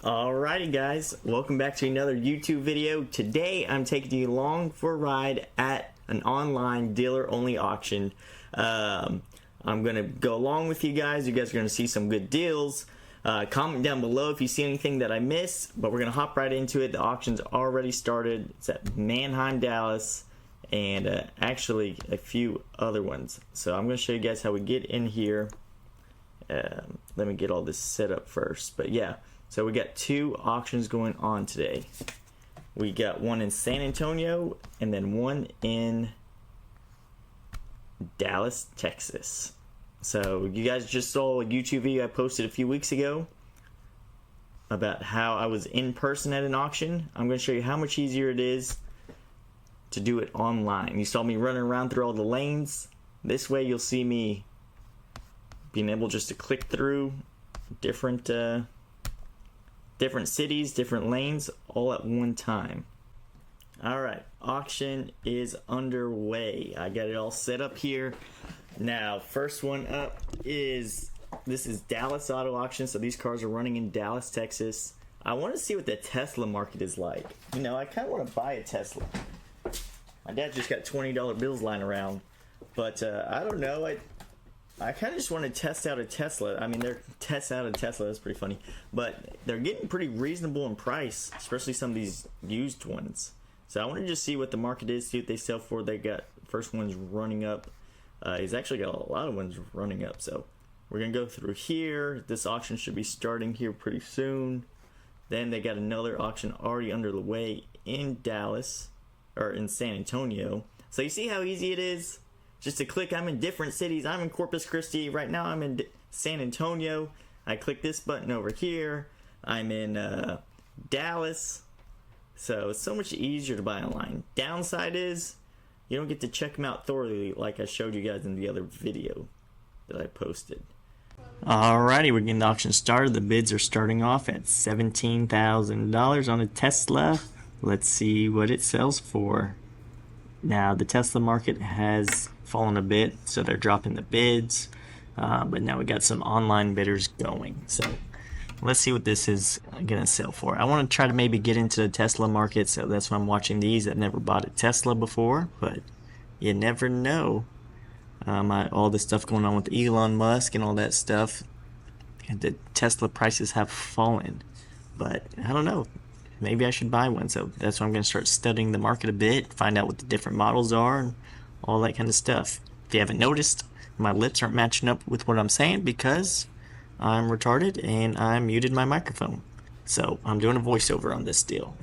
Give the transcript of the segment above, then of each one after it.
Alrighty guys, welcome back to another YouTube video. Today I'm taking you along for a ride at an online dealer-only auction. I'm going to go along with you guys. You guys are going to see some good deals. Comment down below if you see anything that I missed, but we're going to hop right into it. The auction's already started. It's at Mannheim, Dallas, and actually a few other ones. So I'm going to show you guys how we get in here. Let me get all this set up first, but yeah. So we got two auctions going on today. We got one in San Antonio and then one in Dallas, Texas. So you guys just saw a YouTube video I posted a few weeks ago about how I was in person at an auction. I'm going to show you how much easier it is to do it online. You saw me running around through all the lanes. This way you'll see me being able just to click through different cities, different lanes, all at one time. Alright, auction is underway. I got it all set up here. Now, first one up is, this is Dallas Auto Auction, so these cars are running in Dallas, Texas. I want to see what the Tesla market is like. You know, I kind of want to buy a Tesla. My dad just got $20 bills lying around, but I don't know, I kind of just want to test out a Tesla. I mean, they're testing out a Tesla. That's pretty funny. But they're getting pretty reasonable in price, especially some of these used ones. So I want to just see what the market is, see what they sell for. They got first one's running up. He's actually got a lot of ones running up. So we're going to go through here. This auction should be starting here pretty soon. Then they got another auction already under the way in Dallas, or in San Antonio. So you see how easy it is? Just to click, I'm in different cities. I'm in Corpus Christi. Right now I'm in San Antonio. I click this button over here. I'm in Dallas. So it's so much easier to buy online. Downside is you don't get to check them out thoroughly like I showed you guys in the other video that I posted. Alrighty, we're getting the auction started. The bids are starting off at $17,000 on a Tesla. Let's see what it sells for. Now the Tesla market has fallen a bit, so they're dropping the bids, but now we got some online bidders going. So let's see what this is gonna sell for. I want to try to maybe get into the Tesla market, so that's why I'm watching these. I've never bought a Tesla before, but you never know. All this stuff going on with Elon Musk and all that stuff, and the Tesla prices have fallen, but I don't know. Maybe I should buy one, so that's why I'm going to start studying the market a bit, find out what the different models are, and all that kind of stuff. If you haven't noticed, my lips aren't matching up with what I'm saying because I'm retarded and I muted my microphone. So I'm doing a voiceover on this deal.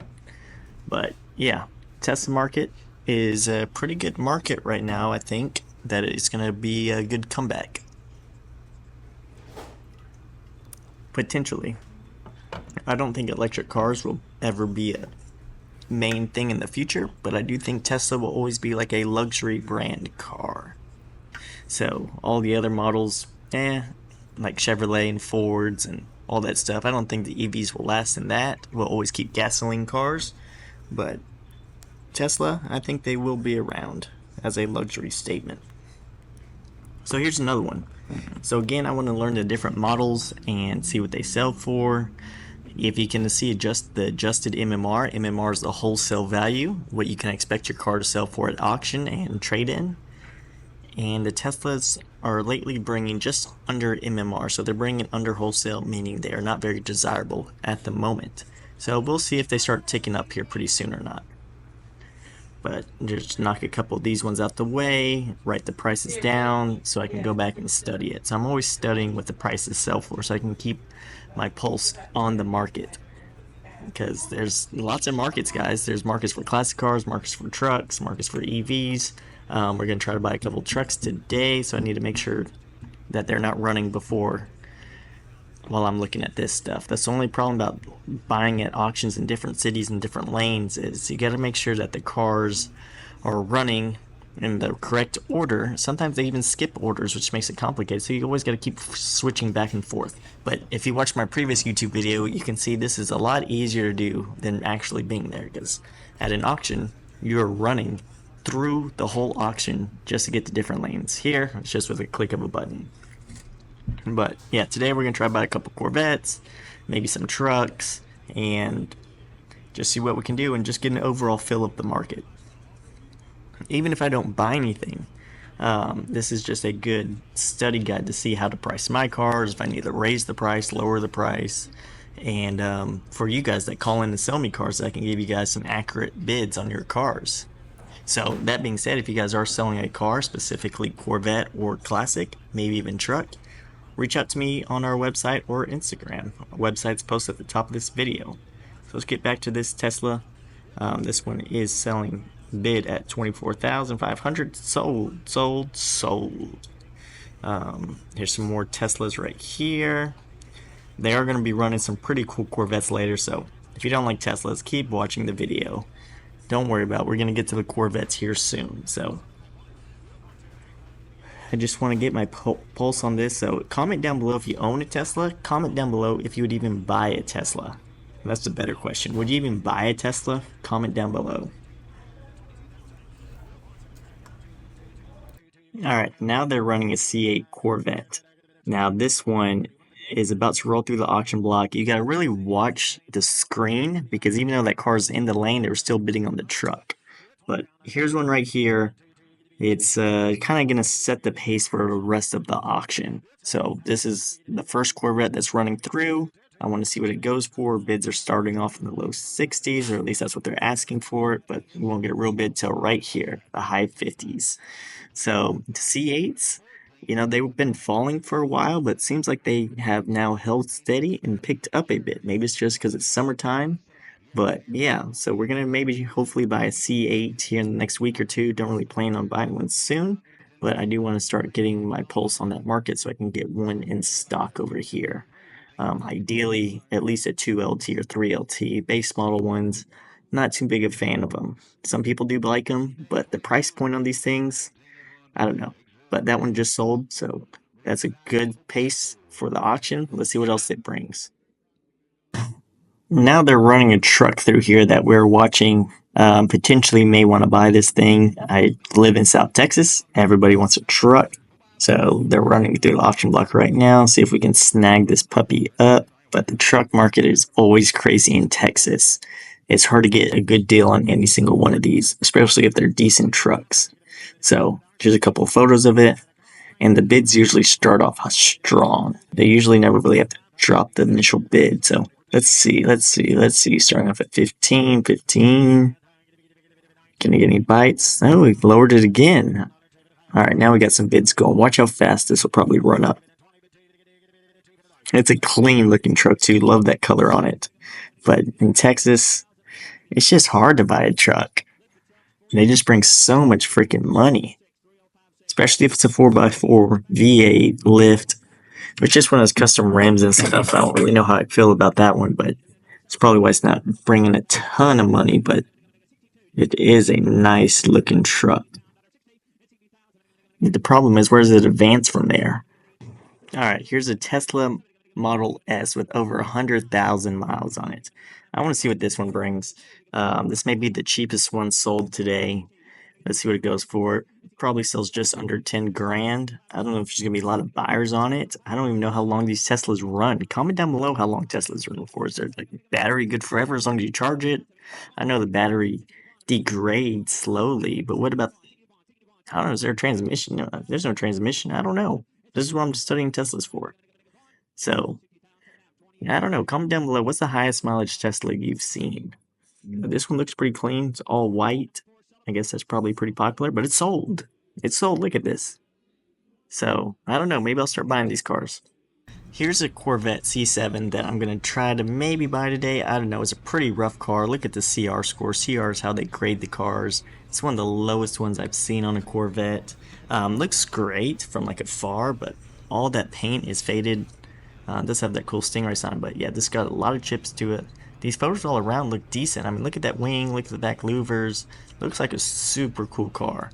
But yeah, Tesla market is a pretty good market right now. I think that it's going to be a good comeback. Potentially. I don't think electric cars will ever be a main thing in the future, but I do think Tesla will always be like a luxury brand car. So all the other models, like Chevrolet and Fords and all that stuff, I don't think the EVs will last in that. We'll always keep gasoline cars, but Tesla, I think they will be around as a luxury statement. So here's another one. So again, I want to learn the different models and see what they sell for. If you can see the adjusted MMR, MMR is the wholesale value, what you can expect your car to sell for at auction and trade-in. And the Teslas are lately bringing just under MMR, so they're bringing under wholesale, meaning they are not very desirable at the moment. So we'll see if they start ticking up here pretty soon or not. But just knock a couple of these ones out the way, write the prices down so I can go back and study it. So I'm always studying what the prices sell for so I can keep my pulse on the market. Because there's lots of markets, guys. There's markets for classic cars, markets for trucks, markets for EVs. We're going to try to buy a couple trucks today, so I need to make sure that they're not running before while I'm looking at this stuff. That's the only problem about buying at auctions in different cities and different lanes is you got to make sure that the cars are running in the correct order. Sometimes they even skip orders, which makes it complicated, so you always got to keep switching back and forth. But if you watch my previous YouTube video, you can see this is a lot easier to do than actually being there, because at an auction you're running through the whole auction just to get to different lanes. Here it's just with a click of a button. But yeah, today we're gonna try to buy a couple Corvettes, maybe some trucks, and just see what we can do and just get an overall feel of the market. Even if I don't buy anything, this is just a good study guide to see how to price my cars, if I need to raise the price, lower the price, and for you guys that call in to sell me cars, I can give you guys some accurate bids on your cars. So that being said, if you guys are selling a car, specifically Corvette or Classic, maybe even truck, reach out to me on our website or Instagram. Our website's posted at the top of this video. So let's get back to this Tesla. This one is selling bid at $24,500. Sold. Here's some more Teslas right here. They are going to be running some pretty cool Corvettes later, so if you don't like Teslas, keep watching the video. Don't worry about it. We're going to get to the Corvettes here soon. So I just want to get my pulse on this. So comment down below if you own a Tesla. Comment down below if you would even buy a Tesla. That's a better question. Would you even buy a Tesla? Comment down below. Alright, now they're running a C8 Corvette. Now this one is about to roll through the auction block. You gotta really watch the screen, because even though that car's in the lane, they were still bidding on the truck. But here's one right here. It's kind of gonna set the pace for the rest of the auction. So this is the first Corvette that's running through. I want to see what it goes for. Bids are starting off in the low 60s, or at least that's what they're asking for it, but we won't get a real bid till right here, the high 50s. So the C8s, you know, they've been falling for a while, but it seems like they have now held steady and picked up a bit. Maybe it's just because it's summertime, but yeah, so we're going to maybe hopefully buy a C8 here in the next week or two. Don't really plan on buying one soon, but I do want to start getting my pulse on that market so I can get one in stock over here. Ideally, at least a 2LT or 3LT. Base model ones, not too big a fan of them. Some people do like them, but the price point on these things, I don't know. But that one just sold, so that's a good pace for the auction. Let's see what else it brings. Now they're running a truck through here that we're watching. Potentially may want to buy this thing. I live in South Texas. Everybody wants a truck. So they're running through the auction block right now. See if we can snag this puppy up. But the truck market is always crazy in Texas. It's hard to get a good deal on any single one of these, especially if they're decent trucks. So here's a couple of photos of it. And the bids usually start off strong. They usually never really have to drop the initial bid. So let's see. Starting off at 15. Can I get any bites? Oh, we've lowered it again. Alright, now we got some bids going. Watch how fast this will probably run up. It's a clean looking truck too. Love that color on it. But in Texas, it's just hard to buy a truck. They just bring so much freaking money. Especially if it's a 4x4 V8 lift. It's just one of those custom rims and stuff. I don't really know how I feel about that one, but it's probably why it's not bringing a ton of money, but it is a nice looking truck. The problem is, where does it advance from there? Alright, here's a Tesla Model S with over 100,000 miles on it. I want to see what this one brings. This may be the cheapest one sold today. Let's see what it goes for. Probably sells just under 10 grand. I don't know if there's going to be a lot of buyers on it. I don't even know how long these Teslas run. Comment down below how long Teslas run for. Is there like battery good forever as long as you charge it? I know the battery degrades slowly, but what about, I don't know, is there a transmission? No, there's no transmission. I don't know. This is what I'm studying Teslas for. So, I don't know. Comment down below. What's the highest mileage Tesla you've seen? This one looks pretty clean. It's all white. I guess that's probably pretty popular, but it's sold. It's sold. Look at this. So, I don't know. Maybe I'll start buying these cars. Here's a Corvette C7 that I'm going to try to maybe buy today. I don't know. It's a pretty rough car. Look at the CR score. CR is how they grade the cars. It's one of the lowest ones I've seen on a Corvette. Looks great from like afar, but all that paint is faded. It does have that cool Stingray sign, but yeah, this got a lot of chips to it. These photos all around look decent. I mean, look at that wing, look at the back louvers. Looks like a super cool car.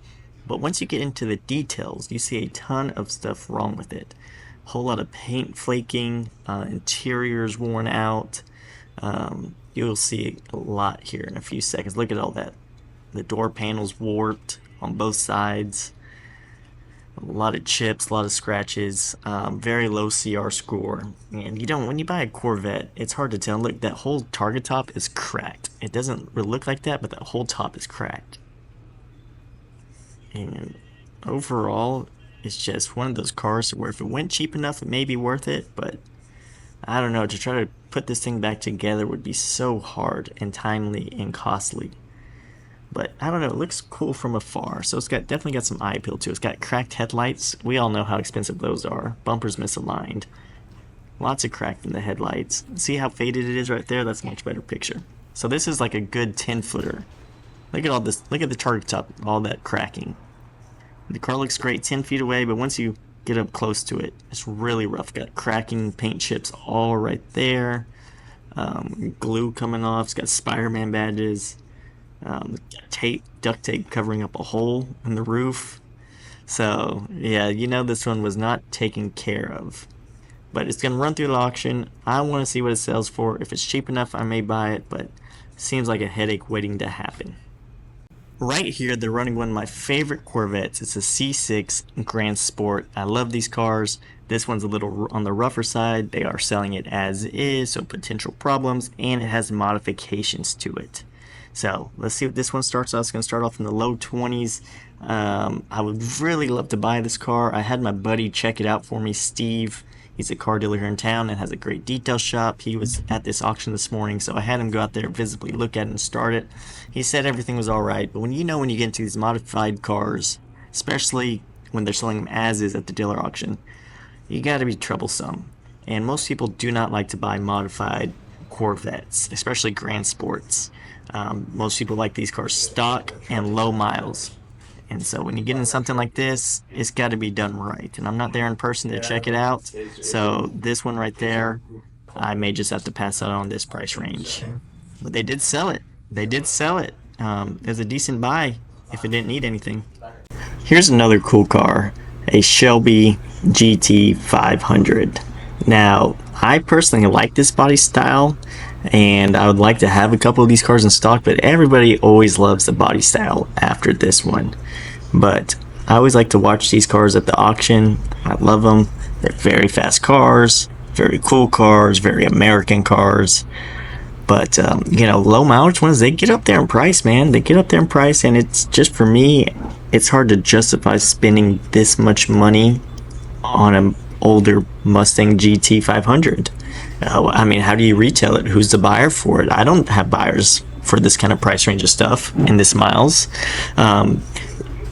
But once you get into the details, you see a ton of stuff wrong with it. A whole lot of paint flaking, interiors worn out. You'll see a lot here in a few seconds. Look at all that. The door panels warped on both sides. A lot of chips, a lot of scratches, very low CR score. And you don't, when you buy a Corvette, it's hard to tell. Look, that whole target top is cracked. It doesn't really look like that, but that whole top is cracked. And overall, it's just one of those cars where if it went cheap enough, it may be worth it, but I don't know, to try to put this thing back together would be so hard and timely and costly. But I don't know, it looks cool from afar. So it's got definitely got some eye appeal to it. It's got cracked headlights. We all know how expensive those are. Bumpers misaligned. Lots of crack in the headlights. See how faded it is right there? That's a much better picture. So this is like a good 10-footer. Look at all this. Look at the target top, all that cracking. The car looks great 10 feet away, but once you get up close to it, it's really rough. Got cracking paint chips all right there. Glue coming off. It's got Spider-Man badges. Tape, duct tape covering up a hole in the roof. So yeah, you know this one was not taken care of. But it's gonna run through the auction. I want to see what it sells for. If it's cheap enough, I may buy it, but it seems like a headache waiting to happen. Right here, they're running one of my favorite Corvettes. It's a C6 Grand Sport. I love these cars. This one's a little on the rougher side. They are selling it as is, so potential problems, and it has modifications to it. So let's see what this one starts off. It's going to start off in the low 20s. I would really love to buy this car. I had my buddy check it out for me, Steve. He's a car dealer here in town and has a great detail shop. He was at this auction this morning, so I had him go out there, visibly look at it and start it. He said everything was all right, but when you get into these modified cars, especially when they're selling them as is at the dealer auction, you got to be troublesome. And most people do not like to buy modified Corvettes, especially Grand Sports. Most people like these cars stock and low miles. And so when you get in something like this, it's got to be done right. And I'm not there in person to check it out. So this one right there, I may just have to pass out on this price range. But they did sell it. They did sell it. It was a decent buy if it didn't need anything. Here's another cool car, a Shelby GT500. Now, I personally like this body style, and I would like to have a couple of these cars in stock, but everybody always loves the body style after this one. But I always like to watch these cars at the auction. I love them. They're very fast cars, very cool cars, very American cars. But low mileage ones, they get up there in price, man. They get up there in price, and it's just, for me, it's hard to justify spending this much money on an older Mustang GT500. I mean, how do you retail it? Who's the buyer for it? I don't have buyers for this kind of price range of stuff in this miles.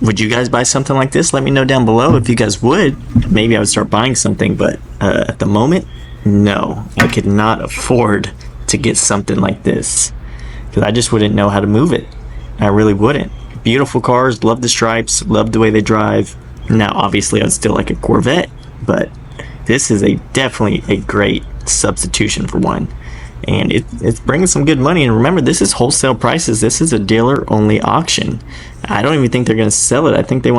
Would you guys buy something like this? Let me know down below if you guys would. Maybe I would start buying something, but at the moment, no. I could not afford to get something like this because I just wouldn't know how to move it. I really wouldn't. Beautiful cars, love the stripes, love the way they drive. Now, obviously, I'd still like a Corvette, but this is definitely a great substitution for one, and it's bringing some good money. And remember, this is wholesale prices. This is a dealer only auction. I don't even think they're going to sell it. I think they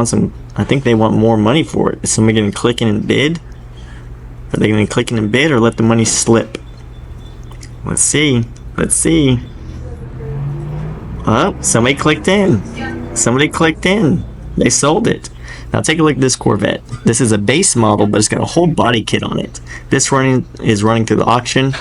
want more money for it. Is somebody going to click in and bid? Are they going to click in and bid or let the money slip? Let's see. Oh, somebody clicked in. They sold it. Now take a look at this Corvette. This is a base model, but it's got a whole body kit on it. This is running through the auction.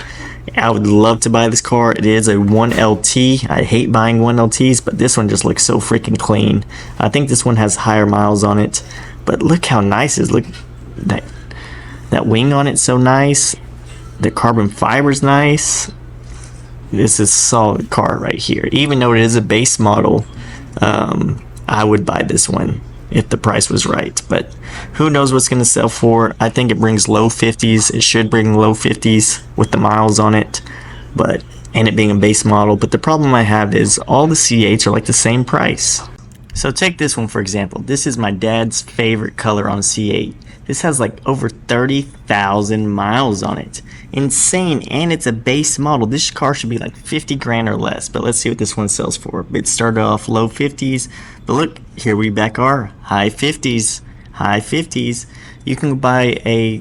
I would love to buy this car. It is a 1LT. I hate buying 1LTs, but this one just looks so freaking clean. I think this one has higher miles on it, but look how nice it is. Look, that wing on it's so nice. The carbon fiber's nice. This is a solid car right here. Even though it is a base model, I would buy this one if the price was right, but who knows what's going to sell for. I think it brings low 50s. It should bring low 50s with the miles on it, and it being a base model. But the problem I have is all the C8s are like the same price. So take this one for example. This is my dad's favorite color on C8. This has like over 30,000 miles on it. Insane. And it's a base model. This car should be like 50 grand or less. But let's see what this one sells for. It started off low 50s. But look, here we back are. High 50s. High 50s. You can buy a,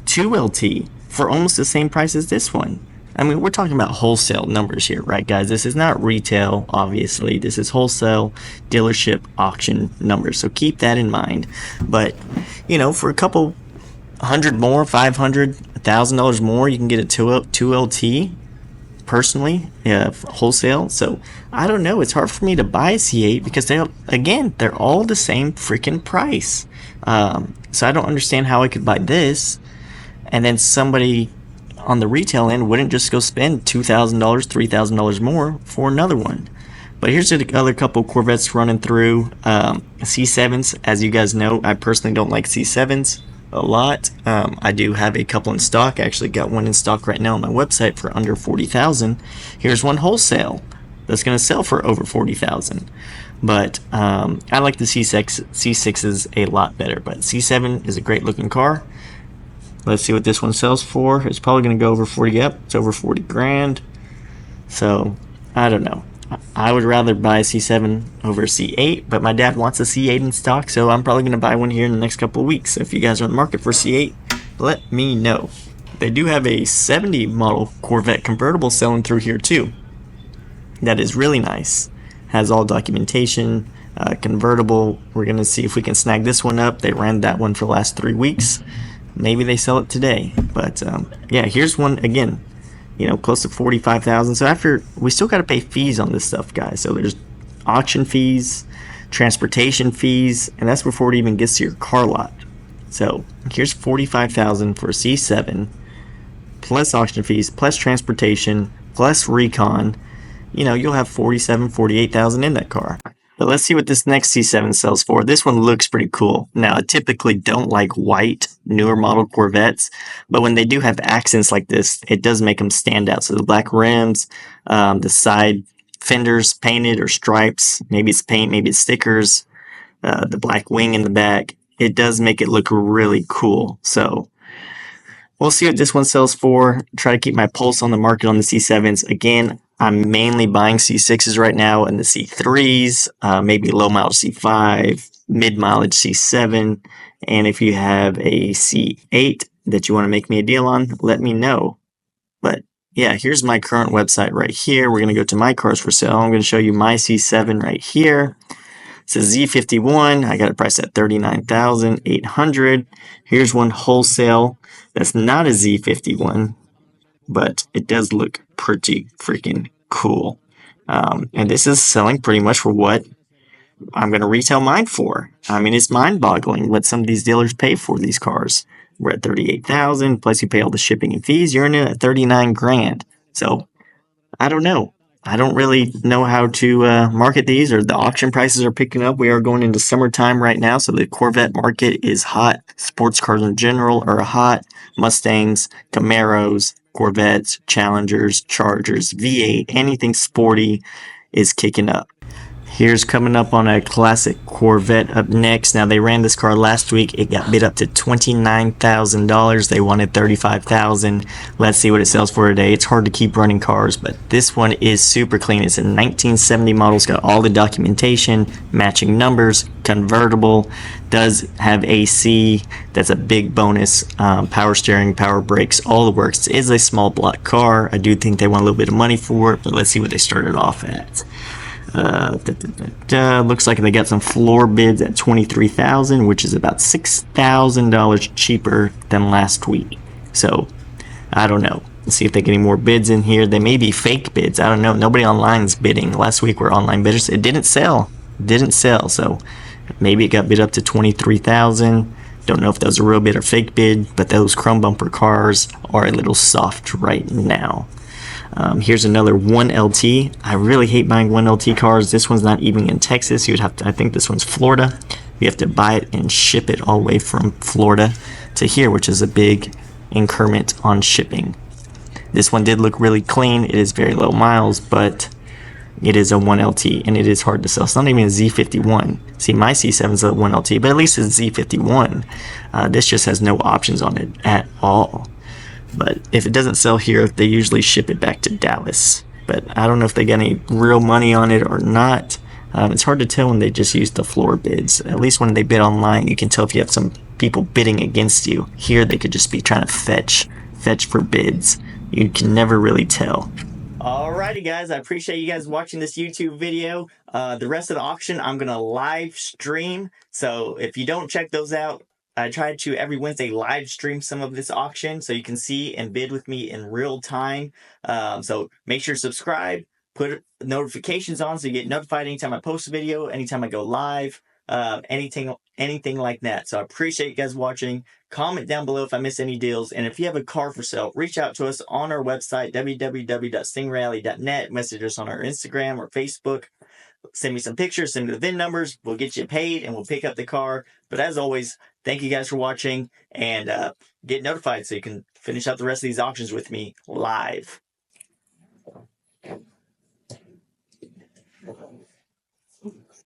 2LT for almost the same price as this one. I mean, we're talking about wholesale numbers here, right, guys? This is not retail, obviously. This is wholesale dealership auction numbers. So keep that in mind. But, you know, for a couple hundred more, $500, $1,000 more, you can get a 2LT personally, wholesale. So I don't know. It's hard for me to buy a C8 because they're all the same freaking price. So I don't understand how I could buy this and then somebody on the retail end wouldn't just go spend $2,000, $3,000 more for another one. But here's the other couple Corvettes running through. C7s, as you guys know, I personally don't like C7s a lot. I do have a couple in stock. I actually got one in stock right now on my website for under $40,000. Here's one wholesale that's going to sell for over $40,000. But I like the C6s a lot better. But C7 is a great looking car. Let's see what this one sells for. It's probably going to go over 40. Yep, it's over 40 grand. So I don't know. I would rather buy a C7 over a C8, but my dad wants a C8 in stock, so I'm probably going to buy one here in the next couple of weeks. So if you guys are in the market for C8, let me know. They do have a 70 model Corvette convertible selling through here too. That is really nice. Has all documentation, convertible. We're going to see if we can snag this one up. They ran that one for the last 3 weeks. Maybe they sell it today. But yeah, here's one again. You know, close to 45,000. So after, we still got to pay fees on this stuff, guys. So there's auction fees, transportation fees, and that's before it even gets to your car lot. So here's 45,000 for a C7, plus auction fees, plus transportation, plus recon. You know, you'll have 47, 48,000 in that car. But let's see what this next C7 sells for. This one looks pretty cool. Now, I typically don't like white, newer model Corvettes, but when they do have accents like this, it does make them stand out. So the black rims, the side fenders painted or stripes, maybe it's paint, maybe it's stickers, the black wing in the back. It does make it look really cool. So we'll see what this one sells for. Try to keep my pulse on the market on the C7s. Again, I'm mainly buying C6s right now and the C3s, maybe low mileage C5, mid mileage C7. And if you have a C8 that you want to make me a deal on, let me know. But yeah, here's my current website right here. We're going to go to my cars for sale. I'm going to show you my C7 right here. It's a Z51. I got it priced at $39,800. Here's one wholesale. That's not a Z51, but it does look pretty freaking cool. And this is selling pretty much for what I'm going to retail mine for. I mean, it's mind-boggling what some of these dealers pay for these cars. We're at $38,000, plus you pay all the shipping and fees. You're in it at $39 grand. So I don't know. I don't really know how to market these, or the auction prices are picking up. We are going into summertime right now, so the Corvette market is hot. Sports cars in general are hot. Mustangs, Camaros, Corvettes, Challengers, Chargers, V8, anything sporty is kicking up. Here's coming up on a classic Corvette up next. Now, they ran this car last week. It got bid up to $29,000. They wanted $35,000. Let's see what it sells for today. It's hard to keep running cars, but this one is super clean. It's a 1970 model. It's got all the documentation, matching numbers, convertible, does have AC. That's a big bonus. Power steering, power brakes, all the works. It is a small block car. I do think they want a little bit of money for it, but let's see what they started off at. Looks like they got some floor bids at $23,000, which is about $6,000 cheaper than last week. So I don't know. Let's see if they get any more bids in here. They may be fake bids. I don't know. Nobody online is bidding. Last week were online bidders. It didn't sell. So maybe it got bid up to $23,000. Don't know if that was a real bid or fake bid, but those chrome bumper cars are a little soft right now. Here's another 1LT. I really hate buying 1LT cars. This one's not even in Texas. You would have to, I think this one's Florida. You have to buy it and ship it all the way from Florida to here, which is a big increment on shipping. This one did look really clean. It is very low miles, but it is a 1LT and it is hard to sell. It's not even a Z51. See, my C7 is a 1LT, but at least it's Z51. This just has no options on it at all. But if it doesn't sell here, they usually ship it back to Dallas. But I don't know if they got any real money on it or not. It's hard to tell when they just use the floor bids. At least when they bid online, you can tell if you have some people bidding against you. Here, they could just be trying to fetch for bids. you can never really tell. Alrighty guys, I appreciate you guys watching this YouTube video. The rest of the auction I'm gonna live stream, so if you don't check those out, I try to every Wednesday live stream some of this auction so you can see and bid with me in real time. So make sure to subscribe, put notifications on so you get notified anytime I post a video, anytime I go live, anything like that. So I appreciate you guys watching. Comment down below if I miss any deals, and if you have a car for sale, reach out to us on our website, www.stingrayalley.net. Message us on our Instagram or Facebook. Send me some pictures, send me the VIN numbers. We'll get you paid and we'll pick up the car. But as always, thank you guys for watching, and get notified so you can finish up the rest of these auctions with me live.